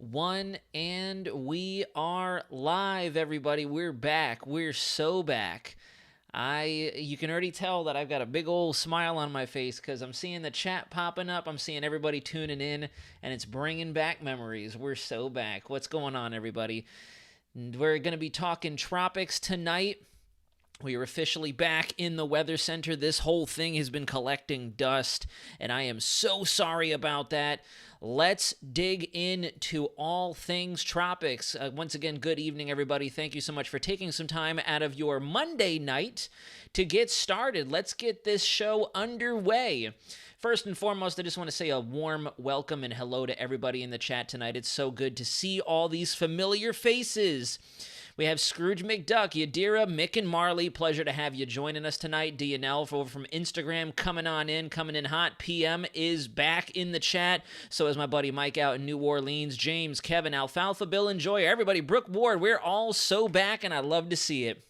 One, and we are live, everybody. We're back. We're so back. You can already tell that I've got a big old smile on my face because I'm seeing the chat popping up. I'm seeing everybody tuning in, and it's bringing back memories. We're so back. What's going on, everybody? We're going to be talking tropics tonight. We are officially back in the weather center. This whole thing has been collecting dust, and I am so sorry about that. Let's dig into all things tropics. Once again, good evening, everybody. Thank you so much for taking some time out of your Monday night to get started. Let's get this show underway. First and foremost, I just want to say a warm welcome and hello to everybody in the chat tonight. It's so good to see all these familiar faces. We have Scrooge McDuck, Yadira, Mick, and Marley. Pleasure to have you joining us tonight. DNL over from Instagram coming in hot. PM is back in the chat. So is my buddy Mike out in New Orleans. James, Kevin, Alfalfa, Bill, and Joy. Everybody, Brooke Ward, we're all so back, and I love to see it.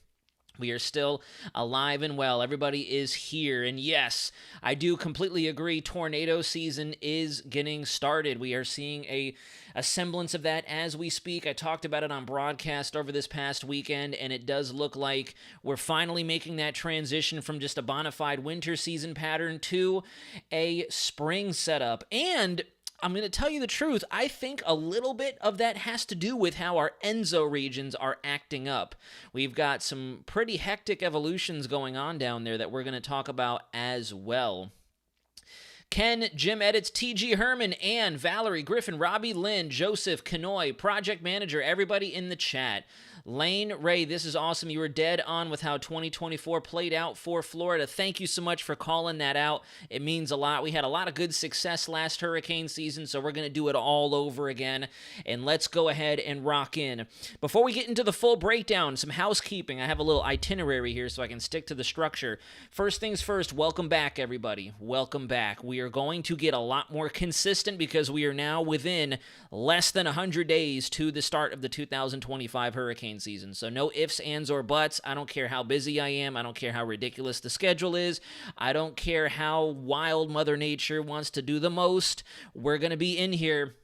We are still alive and well. Everybody is here. And yes, I do completely agree. Tornado season is getting started. We are seeing a semblance of that as we speak. I talked about it on broadcast over this past weekend, and it does look like we're finally making that transition from just a bona fide winter season pattern to a spring setup. And I'm going to tell you the truth. I think a little bit of that has to do with how our ENSO regions are acting up. We've got some pretty hectic evolutions going on down there that we're going to talk about as well. Ken, Jim Edits, T.G. Herman, Ann, Valerie, Griffin, Robbie, Lynn, Joseph, Kanoy, Project Manager, everybody in the chat. Lane, Ray, this is awesome. You were dead on with how 2024 played out for Florida. Thank you so much for calling that out. It means a lot. We had a lot of good success last hurricane season, so we're going to do it all over again. And let's go ahead and rock in. Before we get into the full breakdown, some housekeeping. I have a little itinerary here so I can stick to the structure. First things first, welcome back, everybody. Welcome back. We are going to get a lot more consistent because we are now within less than 100 days to the start of the 2025 hurricane season. So no ifs, ands, or buts. I don't care how busy I am. I don't care how ridiculous the schedule is. I don't care how wild Mother Nature wants to do the most. We're going to be in here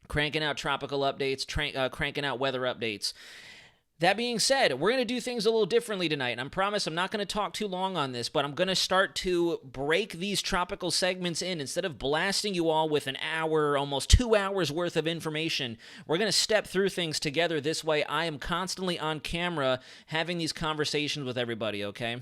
cranking out tropical updates, cranking out weather updates. That being said, we're going to do things a little differently tonight, and I promise I'm not going to talk too long on this, but I'm going to start to break these tropical segments in. Instead of blasting you all with an hour, almost 2 hours worth of information, we're going to step through things together. This way, I am constantly on camera having these conversations with everybody, okay?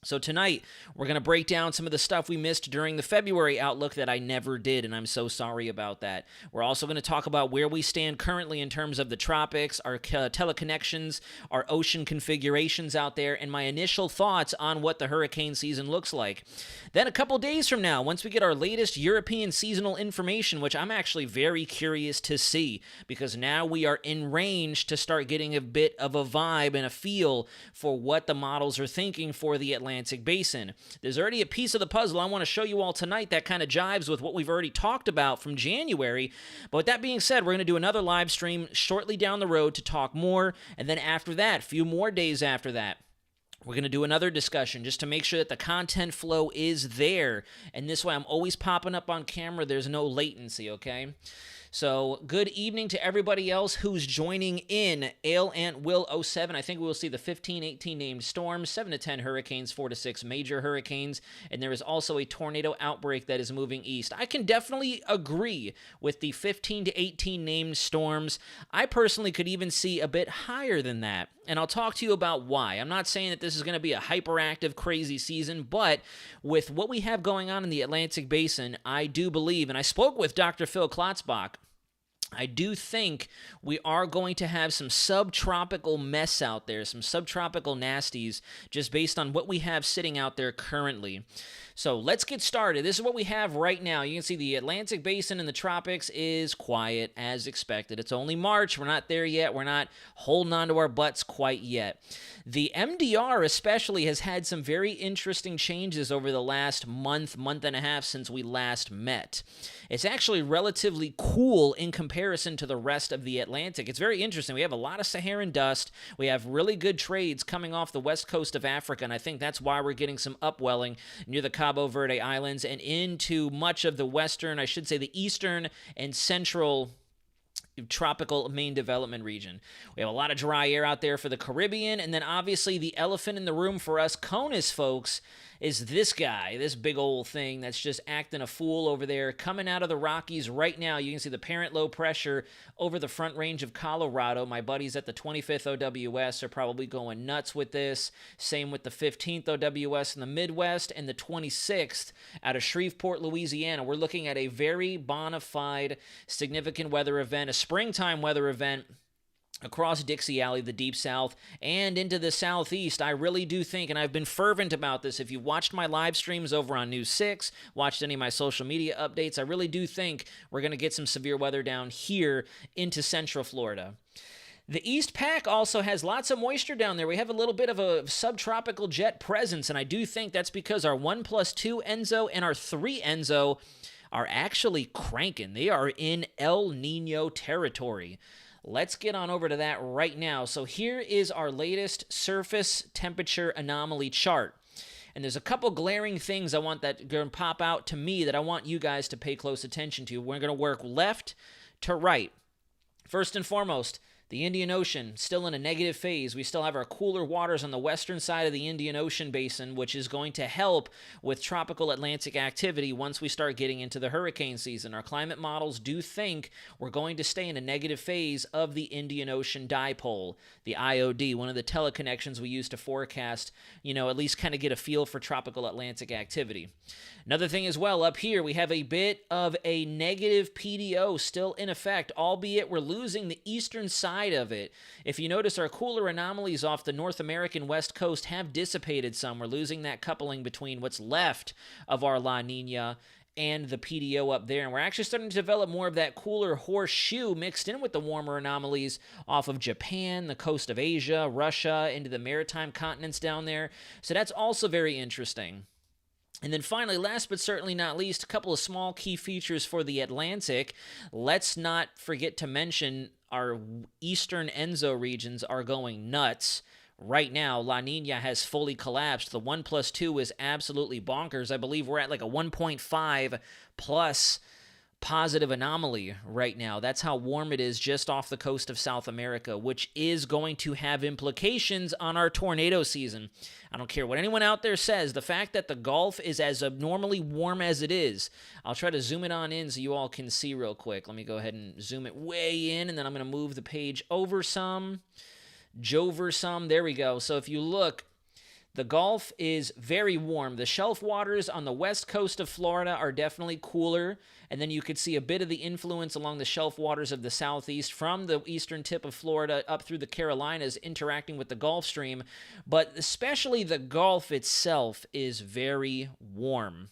So tonight, we're going to break down some of the stuff we missed during the February outlook that I never did, and I'm so sorry about that. We're also going to talk about where we stand currently in terms of the tropics, our teleconnections, our ocean configurations out there, and my initial thoughts on what the hurricane season looks like. Then a couple days from now, once we get our latest European seasonal information, which I'm actually very curious to see, because now we are in range to start getting a bit of a vibe and a feel for what the models are thinking for the Atlantic Basin. There's already a piece of the puzzle I want to show you all tonight that kind of jives with what we've already talked about from January. But with that being said, we're going to do another live stream shortly down the road to talk more, and then after that, a few more days after that, we're going to do another discussion just to make sure that the content flow is there. And this way, I'm always popping up on camera. There's no latency, okay? So, good evening to everybody else who's joining in. Ale Ant Will 07. I think we will see the 15, 18 named storms, 7 to 10 hurricanes, 4 to 6 major hurricanes, and there is also a tornado outbreak that is moving east. I can definitely agree with the 15 to 18 named storms. I personally could even see a bit higher than that, and I'll talk to you about why. I'm not saying that this is going to be a hyperactive, crazy season, but with what we have going on in the Atlantic Basin, I do believe, and I spoke with Dr. Phil Klotzbach, I do think we are going to have some subtropical mess out there, some subtropical nasties, just based on what we have sitting out there currently. So let's get started. This is what we have right now. You can see the Atlantic Basin in the tropics is quiet as expected. It's only March. We're not there yet. We're not holding on to our butts quite yet. The MDR especially has had some very interesting changes over the last month and a half since we last met. It's actually relatively cool in comparison to the rest of the Atlantic. It's very interesting. We have a lot of Saharan dust. We have really good trades coming off the west coast of Africa, and I think that's why we're getting some upwelling near the Cabo Verde Islands and into much of the western, I should say the eastern and central tropical main development region. We have a lot of dry air out there for the Caribbean, and then obviously the elephant in the room for us CONUS folks is this guy, this big old thing that's just acting a fool over there, coming out of the Rockies right now. You can see the parent low pressure over the front range of Colorado. My buddies at the 25th OWS are probably going nuts with this. Same with the 15th OWS in the Midwest and the 26th out of Shreveport, Louisiana. We're looking at a very bona fide, significant weather event, a springtime weather event across Dixie Alley, the Deep South, and into the Southeast. I really do think, and I've been fervent about this, if you watched my live streams over on News 6, watched any of my social media updates, I really do think we're going to get some severe weather down here into Central Florida. The East Pac also has lots of moisture down there. We have a little bit of a subtropical jet presence, and I do think that's because our 1+2 ENSO and our 3 ENSO are actually cranking. They are in El Nino territory. Let's get on over to that right now. So here is our latest surface temperature anomaly chart. And there's a couple glaring things I want that going to pop out to me that I want you guys to pay close attention to. We're going to work left to right. First and foremost, the Indian Ocean, still in a negative phase. We still have our cooler waters on the western side of the Indian Ocean basin, which is going to help with tropical Atlantic activity once we start getting into the hurricane season. Our climate models do think we're going to stay in a negative phase of the Indian Ocean dipole, the IOD, one of the teleconnections we use to forecast, at least kind of get a feel for tropical Atlantic activity. Another thing as well, up here, we have a bit of a negative PDO still in effect, albeit we're losing the eastern side of it. If you notice, our cooler anomalies off the North American west coast have dissipated some. We're losing that coupling between what's left of our La Nina and the PDO up there. And we're actually starting to develop more of that cooler horseshoe mixed in with the warmer anomalies off of Japan, the coast of Asia, Russia, into the maritime continents down there. So that's also very interesting. And then finally, last but certainly not least, a couple of small key features for the Atlantic. Let's not forget to mention our eastern ENSO regions are going nuts. Right now, La Nina has fully collapsed. The 1+2 is absolutely bonkers. I believe we're at like a 1.5 plus positive anomaly right now. That's how warm it is just off the coast of South America, which is going to have implications on our tornado season. I don't care what anyone out there says. The fact that the Gulf is as abnormally warm as it is, I'll try to zoom it on in so you all can see real quick. Let me go ahead and zoom it way in, and then I'm going to move the page over some, Jover some. There we go. So if you look, the Gulf is very warm. The shelf waters on the west coast of Florida are definitely cooler, and then you could see a bit of the influence along the shelf waters of the southeast from the eastern tip of Florida up through the Carolinas interacting with the Gulf Stream, but especially the Gulf itself is very warm.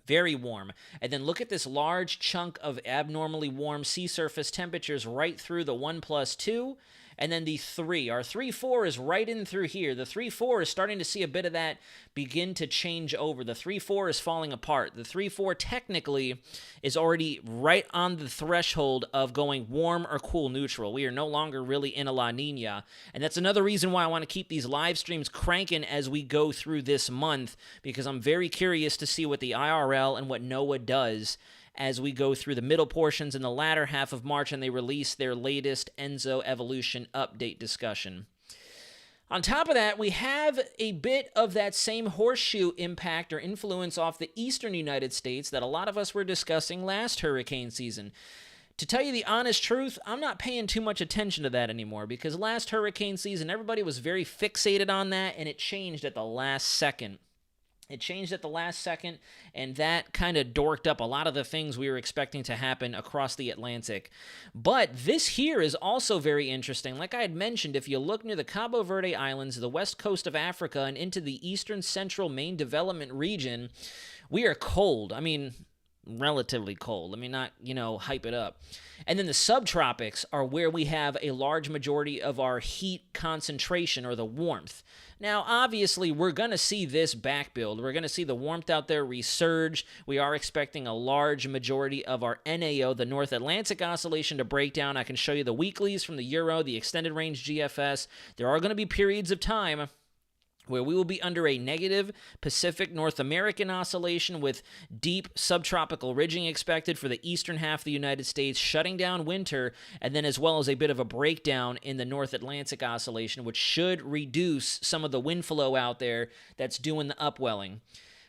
Very warm. And then look at this large chunk of abnormally warm sea surface temperatures right through the 1+2. And then the 3. Our 3-4 is right in through here. The 3-4 is starting to see a bit of that begin to change over. The 3-4 is falling apart. The 3-4 technically is already right on the threshold of going warm or cool neutral. We are no longer really in a La Nina. And that's another reason why I want to keep these live streams cranking as we go through this month, because I'm very curious to see what the IRL and what NOAA does as we go through the middle portions in the latter half of March and they release their latest ENSO evolution update discussion. On top of that, we have a bit of that same horseshoe impact or influence off the eastern United States that a lot of us were discussing last hurricane season. To tell you the honest truth, I'm not paying too much attention to that anymore because last hurricane season, everybody was very fixated on that and it changed at the last second. It changed at the last second, and that kind of dorked up a lot of the things we were expecting to happen across the Atlantic. But this here is also very interesting. Like I had mentioned, if you look near the Cabo Verde Islands, the west coast of Africa, and into the eastern central main development region, we are cold. I mean, relatively cold. Let me not, hype it up. And then the subtropics are where we have a large majority of our heat concentration or the warmth. Now, obviously, we're going to see this back build. We're going to see the warmth out there resurge. We are expecting a large majority of our NAO, the North Atlantic Oscillation, to break down. I can show you the weeklies from the Euro, the extended range GFS. There are going to be periods of time where we will be under a negative Pacific North American oscillation with deep subtropical ridging expected for the eastern half of the United States, shutting down winter, and then as well as a bit of a breakdown in the North Atlantic oscillation, which should reduce some of the wind flow out there that's doing the upwelling.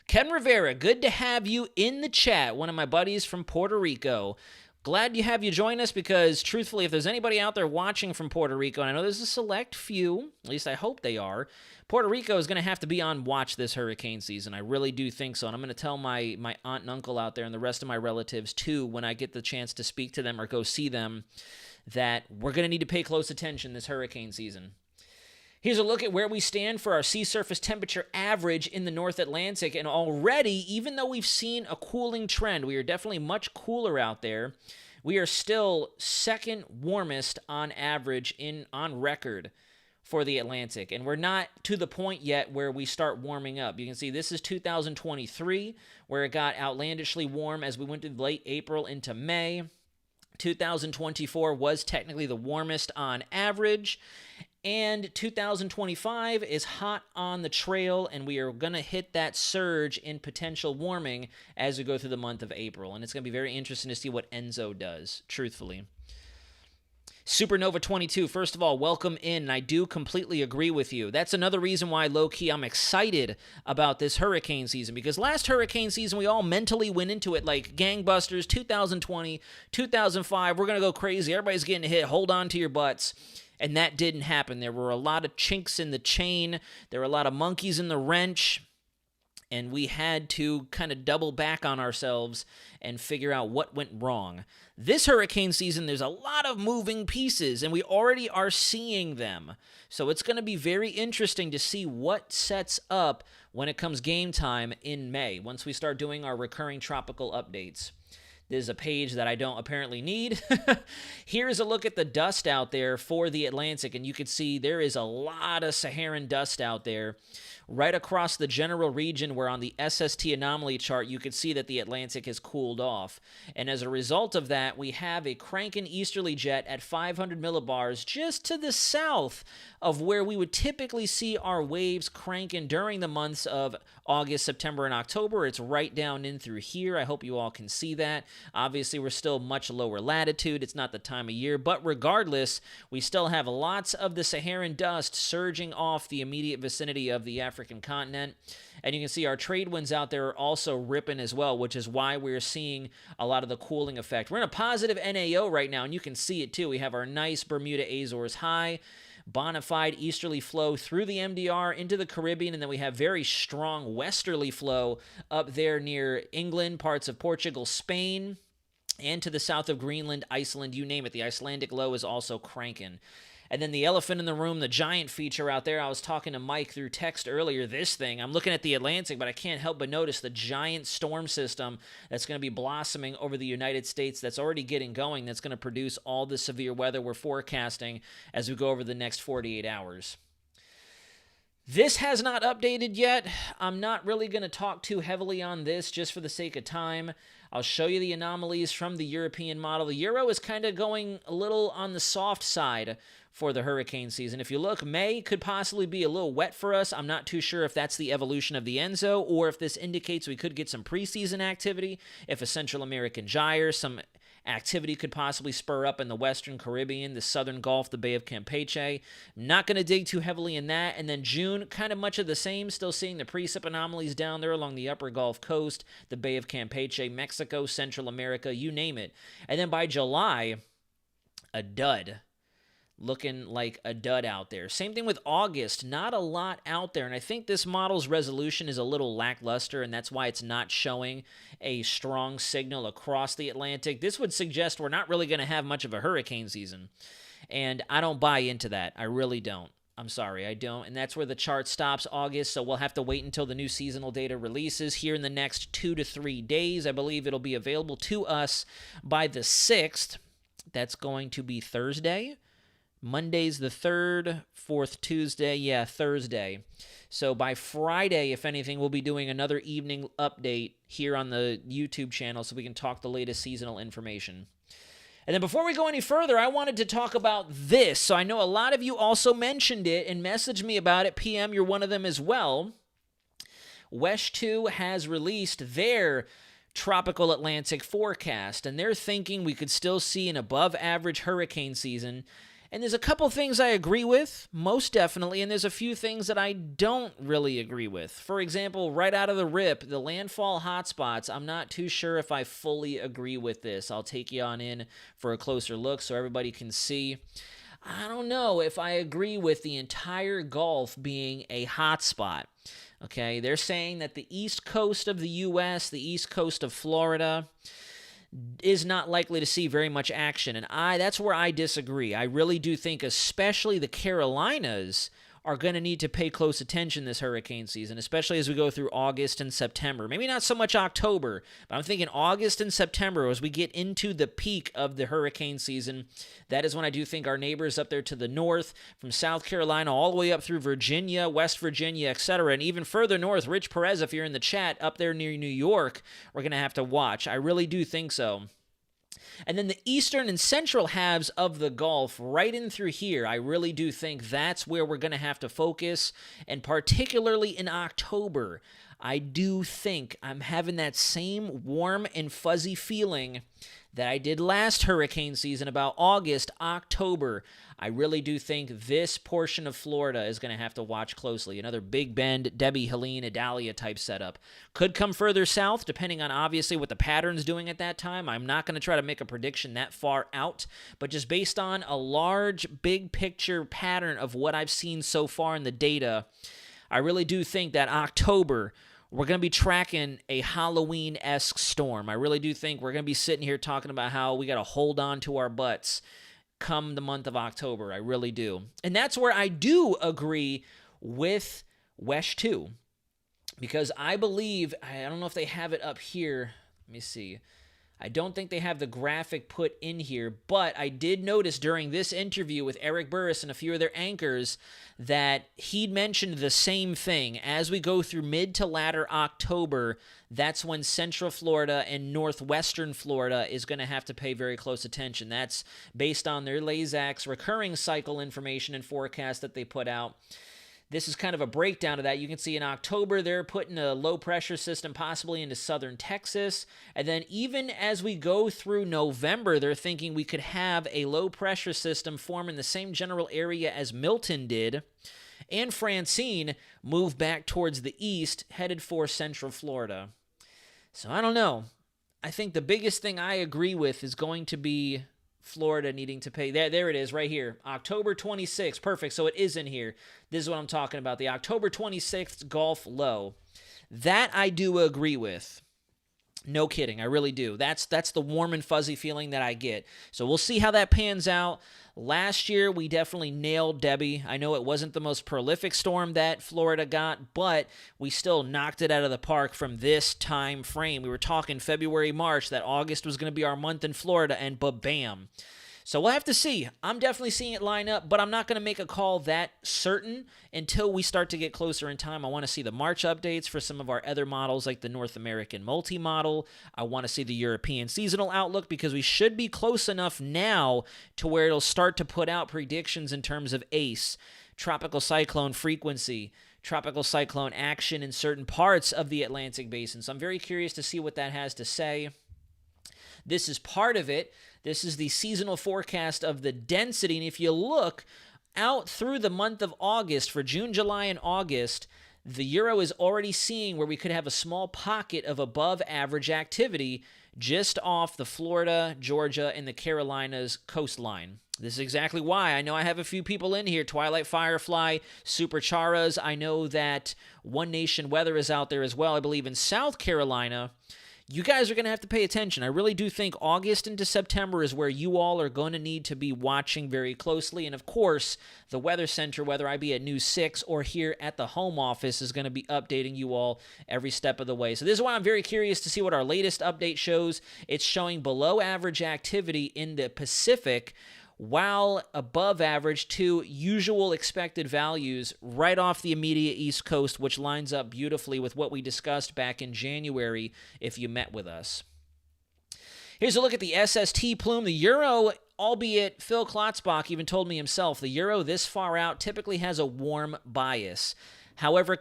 Ken Rivera, good to have you in the chat, one of my buddies from Puerto Rico. Glad to have you join us because, truthfully, if there's anybody out there watching from Puerto Rico, and I know there's a select few, at least I hope they are, Puerto Rico is going to have to be on watch this hurricane season. I really do think so, and I'm going to tell my aunt and uncle out there and the rest of my relatives, too, when I get the chance to speak to them or go see them, that we're going to need to pay close attention this hurricane season. Here's a look at where we stand for our sea surface temperature average in the North Atlantic, and already, even though we've seen a cooling trend, we are definitely much cooler out there, we are still second warmest on average on record for the Atlantic, and we're not to the point yet where we start warming up. You can see this is 2023, where it got outlandishly warm as we went to late April into May. 2024 was technically the warmest on average, and 2025 is hot on the trail, and we are going to hit that surge in potential warming as we go through the month of April. And it's going to be very interesting to see what ENSO does, truthfully. Supernova 22, first of all, welcome in, and I do completely agree with you. That's another reason why, low-key, I'm excited about this hurricane season, because last hurricane season, we all mentally went into it like gangbusters, 2020, 2005, we're going to go crazy, everybody's getting hit, hold on to your butts. And that didn't happen. There were a lot of chinks in the chain. There were a lot of monkeys in the wrench. And we had to kind of double back on ourselves and figure out what went wrong. This hurricane season, there's a lot of moving pieces, and we already are seeing them. So it's going to be very interesting to see what sets up when it comes game time in May, once we start doing our recurring tropical updates. There's a page that I don't apparently need. Here's a look at the dust out there for the Atlantic, and you can see there is a lot of Saharan dust out there. Right across the general region where on the SST anomaly chart, you can see that the Atlantic has cooled off. And as a result of that, we have a cranking easterly jet at 500 millibars just to the south of where we would typically see our waves cranking during the months of August, September, and October. It's right down in through here. I hope you all can see that. Obviously, we're still much lower latitude. It's not the time of year, but regardless, we still have lots of the Saharan dust surging off the immediate vicinity of the African continent. And you can see our trade winds out there are also ripping as well, which is why we're seeing a lot of the cooling effect. We're in a positive NAO right now, and you can see it too. We have our nice Bermuda Azores high, bona fide easterly flow through the MDR into the Caribbean, and then we have very strong westerly flow up there near England, parts of Portugal, Spain, and to the south of Greenland, Iceland, you name it. The Icelandic low is also cranking. And then the elephant in the room, the giant feature out there. I was talking to Mike through text earlier, this thing. I'm looking at the Atlantic, but I can't help but notice the giant storm system that's going to be blossoming over the United States that's already getting going, that's going to produce all the severe weather we're forecasting as we go over the next 48 hours. This has not updated yet. I'm not really going to talk too heavily on this just for the sake of time. I'll show you the anomalies from the European model. The Euro is kind of going a little on the soft side for the hurricane season. If you look, May could possibly be a little wet for us. I'm not too sure if that's the evolution of the ENSO or if this indicates we could get some preseason activity, if a Central American gyre, some activity could possibly spur up in the Western Caribbean, the Southern Gulf, the Bay of Campeche. Not going to dig too heavily in that. And then June, kind of much of the same, still seeing the precip anomalies down there along the upper Gulf Coast, the Bay of Campeche, Mexico, Central America, you name it. And then by July, a dud. Looking like a dud out there. Same thing with August. Not a lot out there. And I think this model's resolution is a little lackluster, and that's why it's not showing a strong signal across the Atlantic. This would suggest we're not really going to have much of a hurricane season. And I don't buy into that. I really don't. I'm sorry, I don't. And that's where the chart stops August, so we'll have to wait until the new seasonal data releases here in the next 2 to 3 days. I believe it'll be available to us by the 6th. That's going to be Thursday. Monday's the 3rd, 4th Tuesday, Thursday. So by Friday, if anything, we'll be doing another evening update here on the YouTube channel so we can talk the latest seasonal information. And then before we go any further, I wanted to talk about this. So I know a lot of you also mentioned it and messaged me about it. PM, you're one of them as well. WESH 2 has released their tropical Atlantic forecast, and they're thinking we could still see an above-average hurricane season. And there's a couple things I agree with, most definitely, and there's a few things that I don't really agree with. For example, right out of the rip, the landfall hotspots, I'm not too sure if I fully agree with this. I'll take you on in for a closer look so everybody can see. I don't know if I agree with the entire Gulf being a hotspot. Okay, they're saying that the east coast of the U.S., the east coast of Florida, is not likely to see very much action. And that's where I disagree. I really do think especially the Carolinas are going to need to pay close attention this hurricane season, especially as we go through August and September. Maybe not so much October, but I'm thinking August and September as we get into the peak of the hurricane season. That is when I do think our neighbors up there to the north, from South Carolina all the way up through Virginia, West Virginia, etc., and even further north, Rich Perez, if you're in the chat, up there near New York, we're going to have to watch. I really do think so. And then the eastern and central halves of the Gulf, right in through here, I really do think that's where we're going to have to focus. And particularly in October, I do think I'm having that same warm and fuzzy feeling that I did last hurricane season about August, October. I really do think this portion of Florida is going to have to watch closely. Another Big Bend, Debbie, Helene, Idalia type setup. Could come further south, depending on obviously what the pattern's doing at that time. I'm not going to try to make a prediction that far out, but just based on a large, big picture pattern of what I've seen so far in the data, I really do think that October, we're going to be tracking a Halloween-esque storm. I really do think we're going to be sitting here talking about how we got to hold on to our butts come the month of October. I really do. And that's where I do agree with WESH 2, because I believe, I don't know if they have it up here. Let me see. I don't think they have the graphic put in here, but I did notice during this interview with Eric Burris and a few of their anchors that he'd mentioned the same thing. As we go through mid to latter October, that's when Central Florida and Northwestern Florida is going to have to pay very close attention. That's based on their LASAX recurring cycle information and forecast that they put out. This is kind of a breakdown of that. You can see in October, they're putting a low-pressure system possibly into southern Texas. And then even as we go through November, they're thinking we could have a low-pressure system form in the same general area as Milton did, and Francine move back towards the east, headed for Central Florida. So I don't know. I think the biggest thing I agree with is going to be Florida needing to pay. There it is right here. October 26th. Perfect. So it is in here. This is what I'm talking about. The October 26th Gulf low. That I do agree with. No kidding. I really do. That's the warm and fuzzy feeling that I get. So we'll see how that pans out. Last year, we definitely nailed Debbie. I know it wasn't the most prolific storm that Florida got, but we still knocked it out of the park from this time frame. We were talking February, March, that August was going to be our month in Florida, and bam. So we'll have to see. I'm definitely seeing it line up, but I'm not going to make a call that certain until we start to get closer in time. I want to see the March updates for some of our other models like the North American multi-model. I want to see the European seasonal outlook because we should be close enough now to where it'll start to put out predictions in terms of ACE, tropical cyclone frequency, tropical cyclone action in certain parts of the Atlantic basin. So I'm very curious to see what that has to say. This is part of it. This is the seasonal forecast of the density. And if you look out through the month of August, for June, July, and August, the Euro is already seeing where we could have a small pocket of above average activity just off the Florida, Georgia, and the Carolinas coastline. This is exactly why I know I have a few people in here. Twilight Firefly, Super Charas. I know that One Nation Weather is out there as well. I believe in South Carolina. You guys are going to have to pay attention. I really do think August into September is where you all are going to need to be watching very closely. And of course, the Weather Center, whether I be at News 6 or here at the home office, is going to be updating you all every step of the way. So this is why I'm very curious to see what our latest update shows. It's showing below average activity in the Pacific, while above average to usual expected values right off the immediate East Coast, which lines up beautifully with what we discussed back in January if you met with us. Here's a look at the SST plume. The Euro, albeit Phil Klotzbach even told me himself, the Euro this far out typically has a warm bias. However,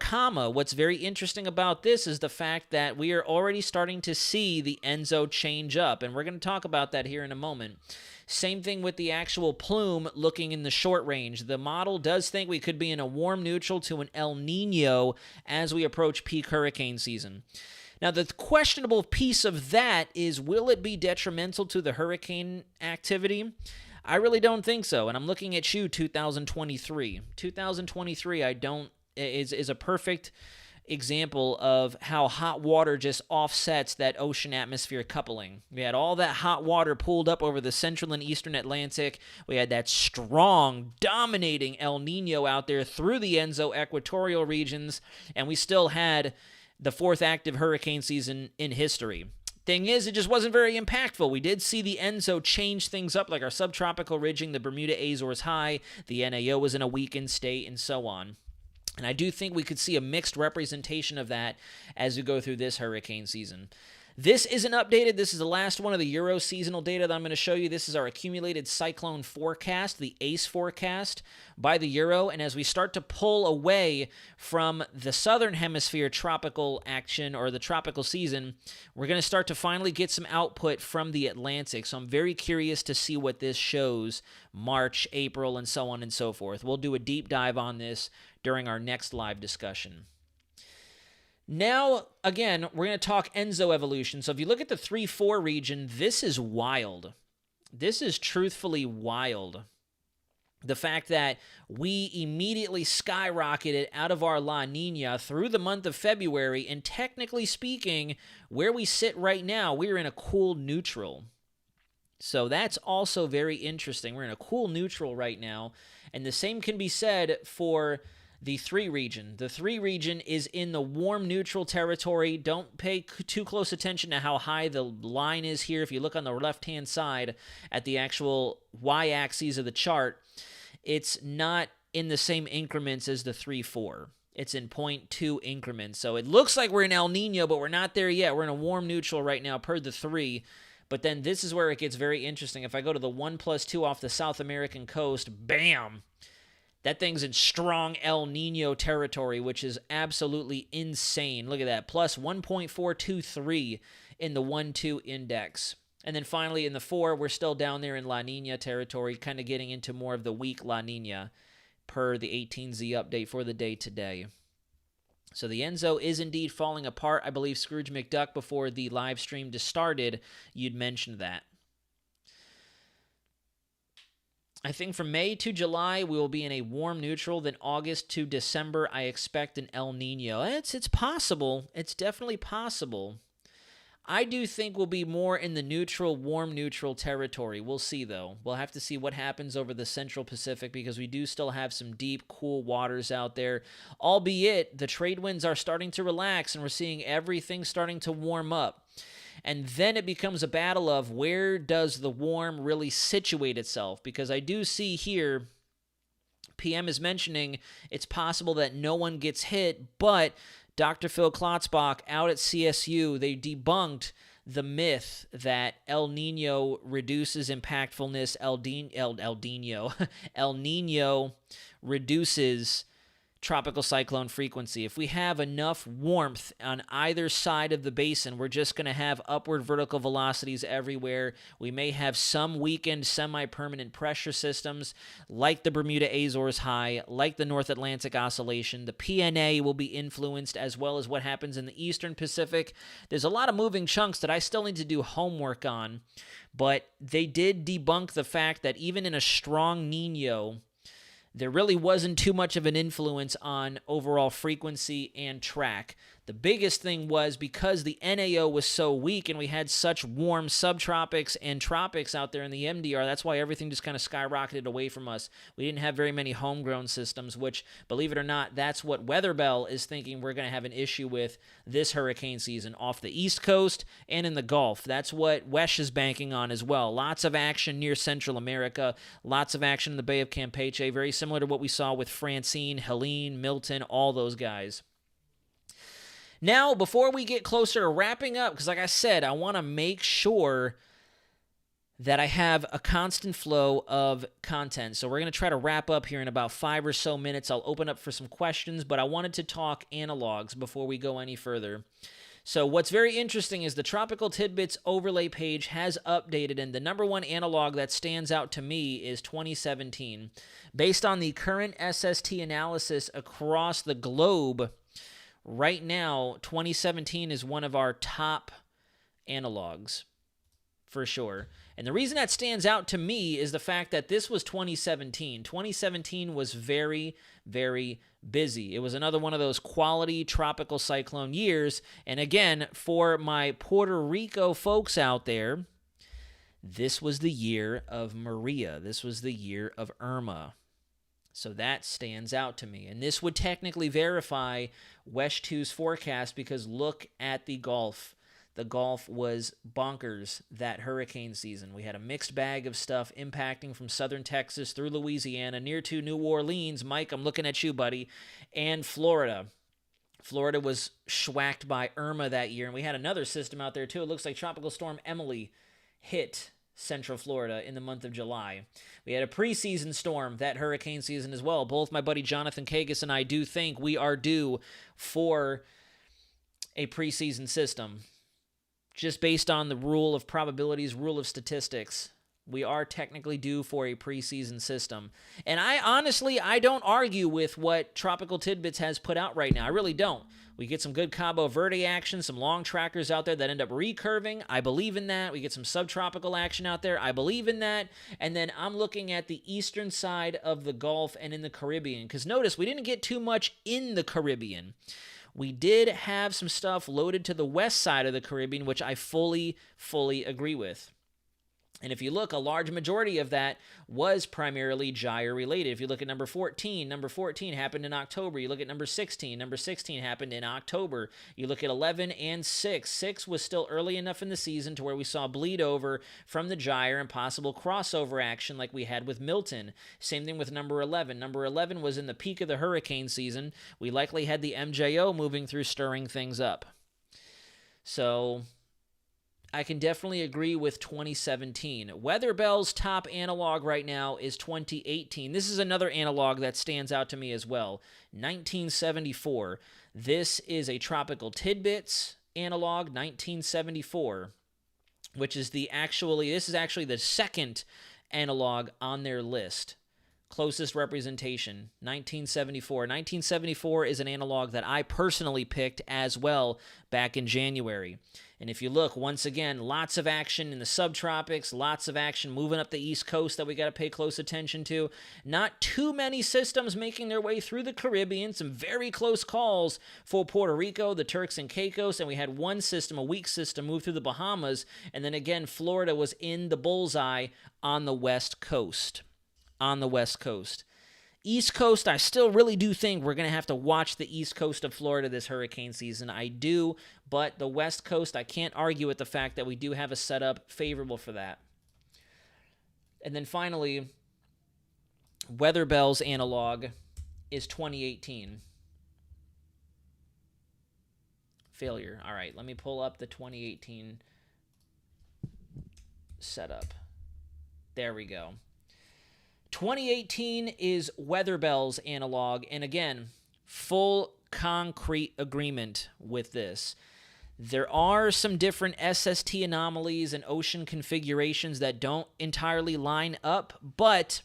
what's very interesting about this is the fact that we are already starting to see the ENSO change up, and we're going to talk about that here in a moment. Same thing with the actual plume looking in the short range. The model does think we could be in a warm neutral to an El Nino as we approach peak hurricane season. Now, the questionable piece of that is, will it be detrimental to the hurricane activity? I really don't think so, and I'm looking at you, 2023. 2023, is a perfect example of how hot water just offsets that ocean atmosphere coupling. We had all that hot water pulled up over the central and eastern Atlantic. We had that strong, dominating El Nino out there through the ENSO equatorial regions, and we still had the fourth active hurricane season in history. Thing is, it just wasn't very impactful. We did see the ENSO change things up, like our subtropical ridging, the Bermuda Azores high, the NAO was in a weakened state, and so on. And I do think we could see a mixed representation of that as we go through this hurricane season. This isn't updated. This is the last one of the Euro seasonal data that I'm going to show you. This is our accumulated cyclone forecast, the ACE forecast by the Euro. And as we start to pull away from the southern hemisphere tropical action or the tropical season, we're going to start to finally get some output from the Atlantic. So I'm very curious to see what this shows March, April, and so on and so forth. We'll do a deep dive on this during our next live discussion. Now, again, we're going to talk ENSO evolution. So if you look at the 3-4 region, this is wild. This is truthfully wild. The fact that we immediately skyrocketed out of our La Nina through the month of February, and technically speaking, where we sit right now, we're in a cool neutral. So that's also very interesting. We're in a cool neutral right now, and the same can be said for the 3 region. The 3 region is in the warm neutral territory. Don't pay too close attention to how high the line is here. If you look on the left-hand side at the actual y-axis of the chart, it's not in the same increments as the 3-4. It's in 0.2 increments. So it looks like we're in El Nino, but we're not there yet. We're in a warm neutral right now per the 3. But then this is where it gets very interesting. If I go to the 1+2 off the South American coast, bam! That thing's in strong El Nino territory, which is absolutely insane. Look at that, plus 1.423 in the 1-2 index. And then finally in the 4, we're still down there in La Nina territory, kind of getting into more of the weak La Nina per the 18Z update for the day today. So the ENSO is indeed falling apart. I believe Scrooge McDuck, before the live stream just started, you'd mentioned that. I think from May to July, we will be in a warm neutral. Then August to December, I expect an El Nino. It's possible. It's definitely possible. I do think we'll be more in the neutral, warm neutral territory. We'll see, though. We'll have to see what happens over the Central Pacific, because we do still have some deep, cool waters out there. Albeit, the trade winds are starting to relax, and we're seeing everything starting to warm up. And then it becomes a battle of, where does the warm really situate itself? Because I do see here, PM is mentioning it's possible that no one gets hit, but Dr. Phil Klotzbach out at CSU, they debunked the myth that El Nino reduces impactfulness, El Nino reduces tropical cyclone frequency. If we have enough warmth on either side of the basin, we're just going to have upward vertical velocities everywhere. We may have some weakened semi-permanent pressure systems like the Bermuda Azores high, like the North Atlantic Oscillation. The PNA will be influenced, as well as what happens in the Eastern Pacific. There's a lot of moving chunks that I still need to do homework on, but they did debunk the fact that even in a strong Nino, there really wasn't too much of an influence on overall frequency and track. The biggest thing was because the NAO was so weak and we had such warm subtropics and tropics out there in the MDR, that's why everything just kind of skyrocketed away from us. We didn't have very many homegrown systems, which, believe it or not, that's what WeatherBell is thinking we're going to have an issue with this hurricane season off the East Coast and in the Gulf. That's what Wesh is banking on as well. Lots of action near Central America, lots of action in the Bay of Campeche, very similar to what we saw with Francine, Helene, Milton, all those guys. Now, before we get closer to wrapping up, because like I said, I want to make sure that I have a constant flow of content. So we're going to try to wrap up here in about 5 or so minutes. I'll open up for some questions, but I wanted to talk analogs before we go any further. So what's very interesting is the Tropical Tidbits overlay page has updated, and the number one analog that stands out to me is 2017. Based on the current SST analysis across the globe, right now, 2017 is one of our top analogs, for sure. And the reason that stands out to me is the fact that this was 2017. 2017 was very, very busy. It was another one of those quality tropical cyclone years. And again, for my Puerto Rico folks out there, this was the year of Maria. This was the year of Irma. So that stands out to me. And this would technically verify West 2's forecast because look at the Gulf. The Gulf was bonkers that hurricane season. We had a mixed bag of stuff impacting from southern Texas through Louisiana, near to New Orleans. Mike, I'm looking at you, buddy. And Florida. Florida was schwacked by Irma that year. And we had another system out there, too. It looks like Tropical Storm Emily hit Central Florida in the month of July. We had a preseason storm that hurricane season as well. Both my buddy Jonathan Kagas and I do think we are due for a preseason system. Just based on the rule of probabilities, rule of statistics, we are technically due for a preseason system. And I don't argue with what Tropical Tidbits has put out right now. I really don't. We get some good Cabo Verde action, some long trackers out there that end up recurving. I believe in that. We get some subtropical action out there. I believe in that. And then I'm looking at the eastern side of the Gulf and in the Caribbean. Because notice, we didn't get too much in the Caribbean. We did have some stuff loaded to the west side of the Caribbean, which I fully agree with. And if you look, a large majority of that was primarily gyre related. If you look at number 14 happened in October. You look at number 16 happened in October. You look at 11 and 6. 6 was still early enough in the season to where we saw bleed over from the gyre and possible crossover action like we had with Milton. Same thing with number 11. Number 11 was in the peak of the hurricane season. We likely had the MJO moving through, stirring things up. So I can definitely agree with 2017. Weather Bell's top analog right now is 2018. This is another analog that stands out to me as well. 1974. This is a Tropical Tidbits analog, 1974, which is this is actually the second analog on their list. Closest representation, 1974. 1974 is an analog that I personally picked as well back in January. And if you look, once again, lots of action in the subtropics, lots of action moving up the East Coast that we got to pay close attention to. Not too many systems making their way through the Caribbean. Some very close calls for Puerto Rico, the Turks and Caicos, and we had one system, a weak system, move through the Bahamas. And then again, Florida was in the bullseye on the West Coast. East Coast, I still really do think we're going to have to watch the East Coast of Florida this hurricane season. I do, but the West Coast, I can't argue with the fact that we do have a setup favorable for that. And then finally, Weather Bell's analog is 2018. Failure. All right, let me pull up the 2018 setup. There we go. 2018 is Weather Bell's analog, and again, full concrete agreement with this. There are some different SST anomalies and ocean configurations that don't entirely line up, but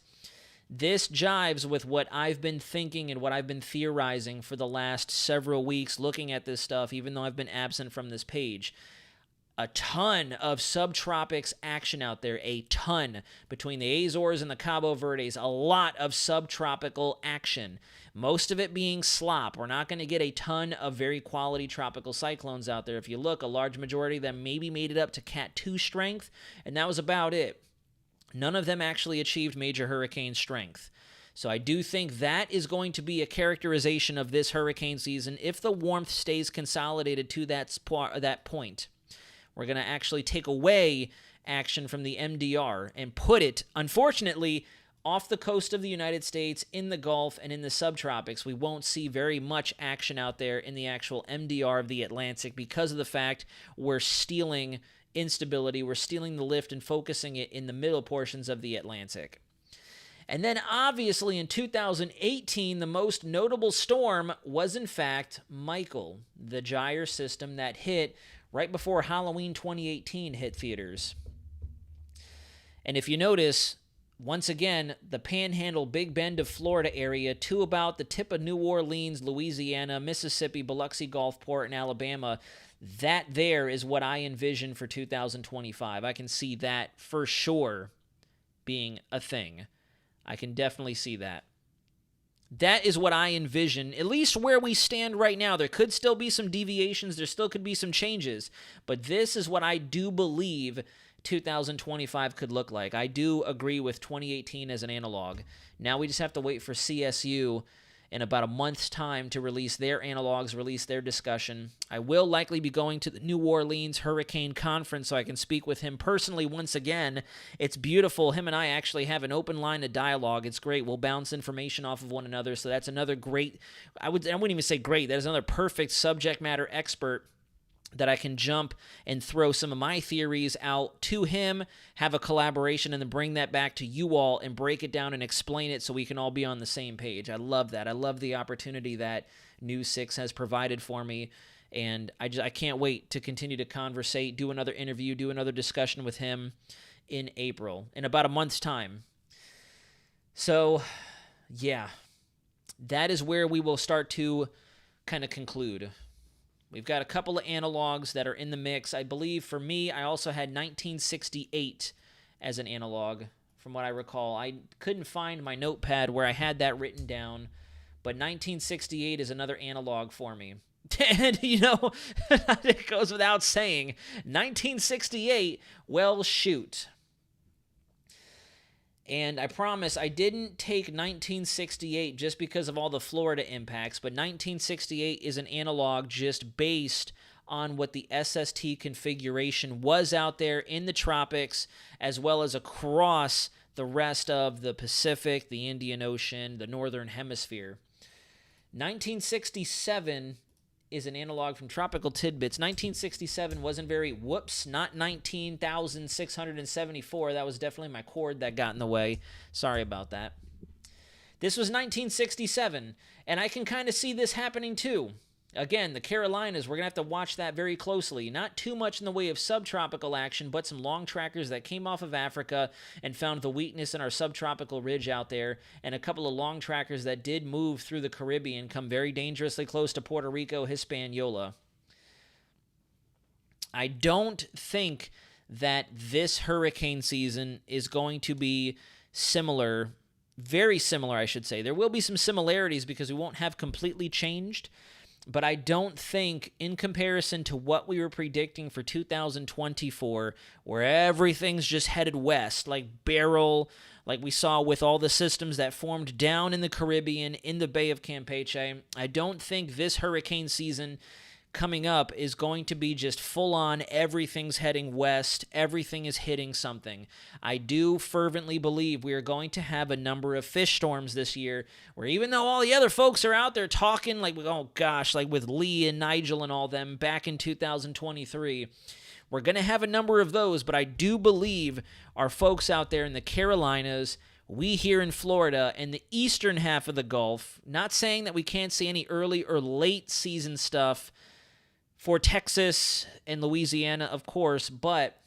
this jives with what I've been thinking and what I've been theorizing for the last several weeks looking at this stuff, even though I've been absent from this page. A ton of subtropics action out there, a ton. Between the Azores and the Cabo Verdes, a lot of subtropical action. Most of it being slop. We're not going to get a ton of very quality tropical cyclones out there. If you look, a large majority of them maybe made it up to Cat 2 strength, and that was about it. None of them actually achieved major hurricane strength. So I do think that is going to be a characterization of this hurricane season if the warmth stays consolidated to that point. We're going to actually take away action from the MDR and put it, unfortunately, off the coast of the United States, in the Gulf, and in the subtropics. We won't see very much action out there in the actual MDR of the Atlantic because of the fact we're stealing instability. We're stealing the lift and focusing it in the middle portions of the Atlantic. And then obviously in 2018, the most notable storm was in fact Michael, the gyre system that hit right before Halloween 2018 hit theaters. And if you notice, once again, the Panhandle, Big Bend of Florida area to about the tip of New Orleans, Louisiana, Mississippi, Biloxi, Gulfport, and Alabama, that there is what I envision for 2025. I can see that for sure being a thing. I can definitely see that. That is what I envision, at least where we stand right now. There could still be some deviations. There still could be some changes. But this is what I do believe 2025 could look like. I do agree with 2018 as an analog. Now we just have to wait for CSU in about a month's time to release their analogs, release their discussion. I will likely be going to the New Orleans Hurricane Conference so I can speak with him personally once again. It's beautiful. Him and I actually have an open line of dialogue. It's great. We'll bounce information off of one another, so that's another great, I wouldn't even say great, that is another perfect subject matter expert that I can jump and throw some of my theories out to him, have a collaboration, and then bring that back to you all and break it down and explain it so we can all be on the same page. I love that. I love the opportunity that News 6 has provided for me, and I can't wait to continue to conversate, do another interview, do another discussion with him in April, in about a month's time. So, yeah, that is where we will start to kind of conclude. We've got a couple of analogs that are in the mix. I believe for me, I also had 1968 as an analog, from what I recall. I couldn't find my notepad where I had that written down, but 1968 is another analog for me. And, you know, it goes without saying, 1968, well, shoot. And I promise I didn't take 1968 just because of all the Florida impacts, but 1968 is an analog just based on what the SST configuration was out there in the tropics, as well as across the rest of the Pacific, the Indian Ocean, the Northern Hemisphere. 1967 is an analog from Tropical Tidbits. 1967 wasn't not 19,674. That was definitely my cord that got in the way. Sorry about that. This was 1967, and I can kind of see this happening too. Again, the Carolinas, we're going to have to watch that very closely. Not too much in the way of subtropical action, but some long trackers that came off of Africa and found the weakness in our subtropical ridge out there, and a couple of long trackers that did move through the Caribbean, come very dangerously close to Puerto Rico, Hispaniola. I don't think that this hurricane season is going to be similar, very similar, I should say. There will be some similarities because we won't have completely changed. But I don't think, in comparison to what we were predicting for 2024, where everything's just headed west, like barrel, like we saw with all the systems that formed down in the Caribbean, in the Bay of Campeche, I don't think this hurricane season coming up is going to be just full-on, everything's heading west, everything is hitting something. I do fervently believe we are going to have a number of fish storms this year, where even though all the other folks are out there talking, like, oh gosh, like with Lee and Nigel and all them back in 2023, we're going to have a number of those, but I do believe our folks out there in the Carolinas, we here in Florida, and the eastern half of the Gulf, not saying that we can't see any early or late season stuff for Texas and Louisiana, of course, but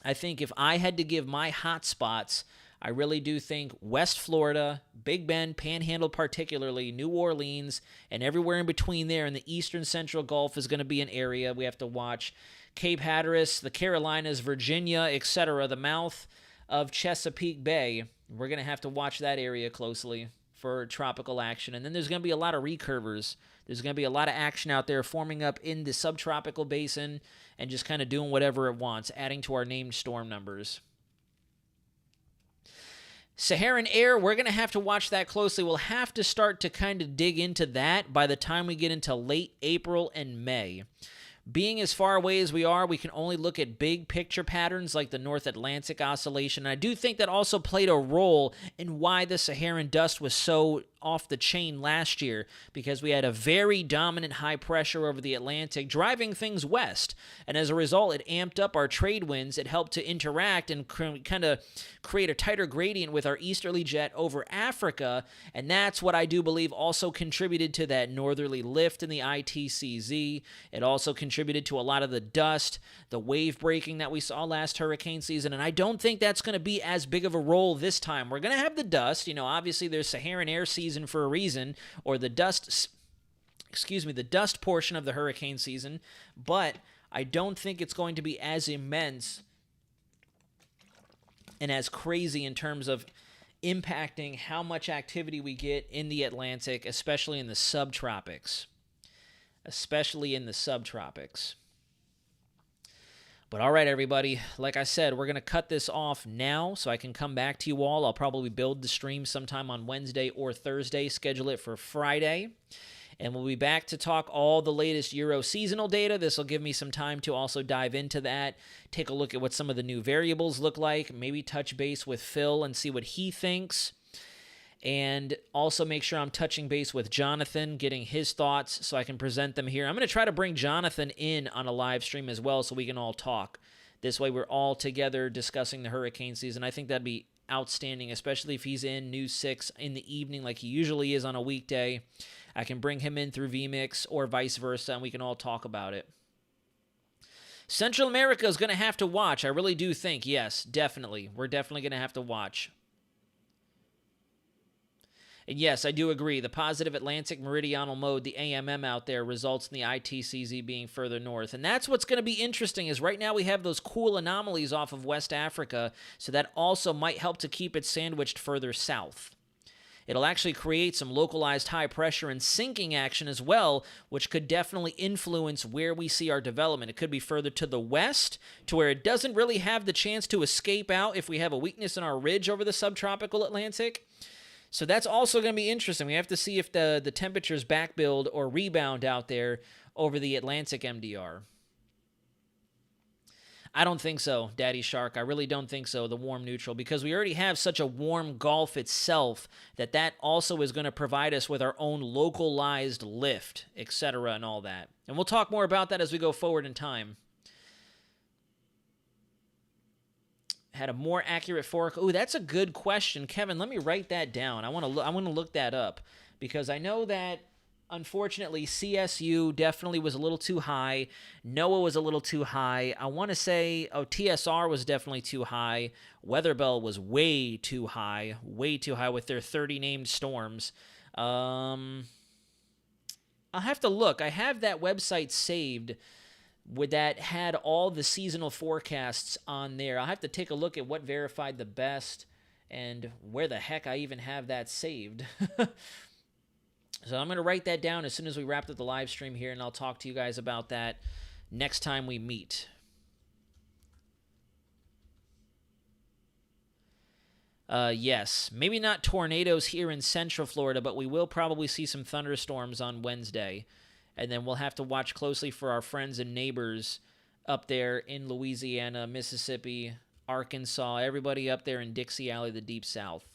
I think if I had to give my hot spots, I really do think West Florida, Big Bend, Panhandle particularly, New Orleans, and everywhere in between there in the eastern central Gulf is going to be an area we have to watch. Cape Hatteras, the Carolinas, Virginia, etc., the mouth of Chesapeake Bay, we're going to have to watch that area closely for tropical action. And then there's going to be a lot of recurvers. There's going to be a lot of action out there forming up in the subtropical basin and just kind of doing whatever it wants, adding to our named storm numbers. Saharan air, we're going to have to watch that closely. We'll have to start to kind of dig into that by the time we get into late April and May. Being as far away as we are, we can only look at big picture patterns like the North Atlantic Oscillation. And I do think that also played a role in why the Saharan dust was so off the chain last year, because we had a very dominant high pressure over the Atlantic driving things west. And as a result, it amped up our trade winds. It helped to interact and kind of create a tighter gradient with our easterly jet over Africa. And that's what I do believe also contributed to that northerly lift in the ITCZ. It also contributed to a lot of the dust, the wave breaking that we saw last hurricane season. And I don't think that's going to be as big of a role this time. We're going to have the dust. Obviously there's Saharan air season for a reason, or the dust portion of the hurricane season, but I don't think it's going to be as immense and as crazy in terms of impacting how much activity we get in the Atlantic, especially in the subtropics. But all right, everybody, like I said, we're going to cut this off now so I can come back to you all. I'll probably build the stream sometime on Wednesday or Thursday, schedule it for Friday. And we'll be back to talk all the latest Euro seasonal data. This will give me some time to also dive into that, take a look at what some of the new variables look like, maybe touch base with Phil and see what he thinks. And also make sure I'm touching base with Jonathan, getting his thoughts so I can present them here. I'm going to try to bring Jonathan in on a live stream as well so we can all talk. This way we're all together discussing the hurricane season. I think that'd be outstanding, especially if he's in News 6 in the evening like he usually is on a weekday. I can bring him in through vMix or vice versa, and we can all talk about it. Central America is going to have to watch. I really do think, yes, definitely. We're definitely going to have to watch. And yes, I do agree. The positive Atlantic meridional mode, the AMM out there, results in the ITCZ being further north. And that's what's going to be interesting is right now we have those cool anomalies off of West Africa, so that also might help to keep it sandwiched further south. It'll actually create some localized high pressure and sinking action as well, which could definitely influence where we see our development. It could be further to the west, to where it doesn't really have the chance to escape out if we have a weakness in our ridge over the subtropical Atlantic. So that's also going to be interesting. We have to see if the temperatures backbuild or rebound out there over the Atlantic MDR. I don't think so, Daddy Shark. I really don't think so, the warm neutral, because we already have such a warm Gulf itself that also is going to provide us with our own localized lift, etc., and all that. And we'll talk more about that as we go forward in time. Had a more accurate forecast. Oh, that's a good question, Kevin. Let me write that down. I want to look that up, because I know that unfortunately CSU definitely was a little too high. NOAA was a little too high. I want to say TSR was definitely too high. Weatherbell was way too high with their 30 named storms. I'll have to look. I have that website saved that had all the seasonal forecasts on there. I'll have to take a look at what verified the best and where the heck I even have that saved. So I'm going to write that down as soon as we wrap up the live stream here, and I'll talk to you guys about that next time we meet. Yes, maybe not tornadoes here in Central Florida, but we will probably see some thunderstorms on Wednesday. And then we'll have to watch closely for our friends and neighbors up there in Louisiana, Mississippi, Arkansas, everybody up there in Dixie Alley, the Deep South.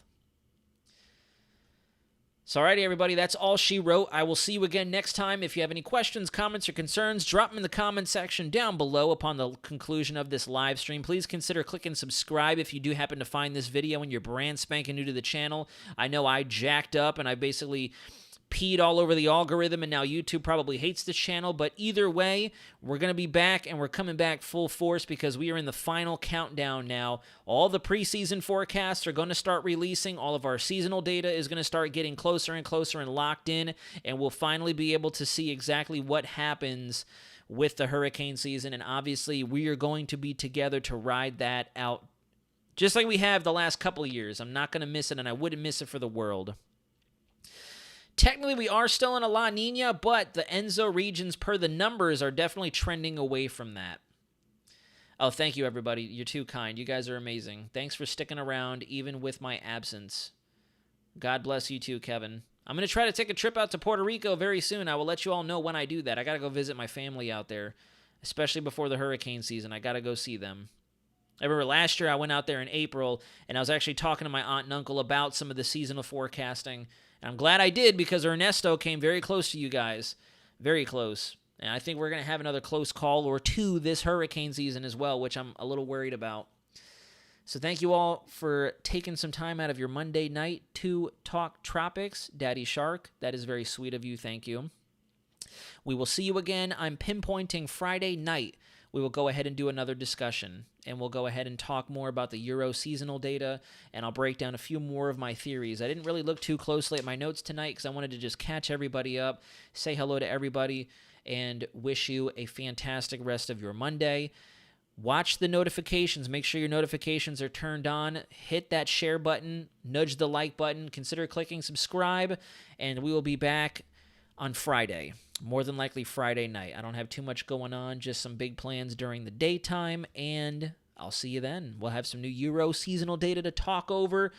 So, alrighty, everybody, that's all she wrote. I will see you again next time. If you have any questions, comments, or concerns, drop them in the comment section down below upon the conclusion of this live stream. Please consider clicking subscribe if you do happen to find this video and you're brand spanking new to the channel. I know I jacked up and I basically peed all over the algorithm, and now YouTube probably hates this channel, but either way, we're going to be back, and we're coming back full force because we are in the final countdown now. All the preseason forecasts are going to start releasing. All of our seasonal data is going to start getting closer and closer and locked in, and we'll finally be able to see exactly what happens with the hurricane season, and obviously we are going to be together to ride that out just like we have the last couple of years. I'm not going to miss it, and I wouldn't miss it for the world. Technically, we are still in a La Nina, but the ENSO regions, per the numbers, are definitely trending away from that. Oh, thank you, everybody. You're too kind. You guys are amazing. Thanks for sticking around, even with my absence. God bless you too, Kevin. I'm going to try to take a trip out to Puerto Rico very soon. I will let you all know when I do that. I got to go visit my family out there. especially before the hurricane season. I got to go see them. I remember last year I went out there in April, and I was actually talking to my aunt and uncle about some of the seasonal forecasting. And I'm glad I did, because Ernesto came very close to you guys. Very close. And I think we're going to have another close call or two this hurricane season as well, which I'm a little worried about. So thank you all for taking some time out of your Monday night to talk Tropics. Daddy Shark, that is very sweet of you. Thank you. We will see you again. I'm pinpointing Friday night. We will go ahead and do another discussion, and we'll go ahead and talk more about the Euro seasonal data, and I'll break down a few more of my theories. I didn't really look too closely at my notes tonight because I wanted to just catch everybody up, say hello to everybody, and wish you a fantastic rest of your Monday. Watch the notifications. Make sure your notifications are turned on. Hit that share button. Nudge the like button. Consider clicking subscribe. And we will be back on Friday. More than likely Friday night. I don't have too much going on. Just some big plans during the daytime. And I'll see you then. We'll have some new Euro seasonal data to talk over.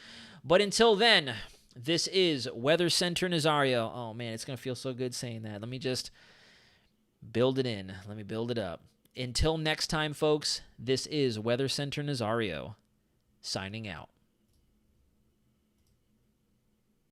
But until then, this is Weather Center Nazario. Oh, man, it's going to feel so good saying that. Let me just build it in. Let me build it up. Until next time, folks, this is Weather Center Nazario, signing out.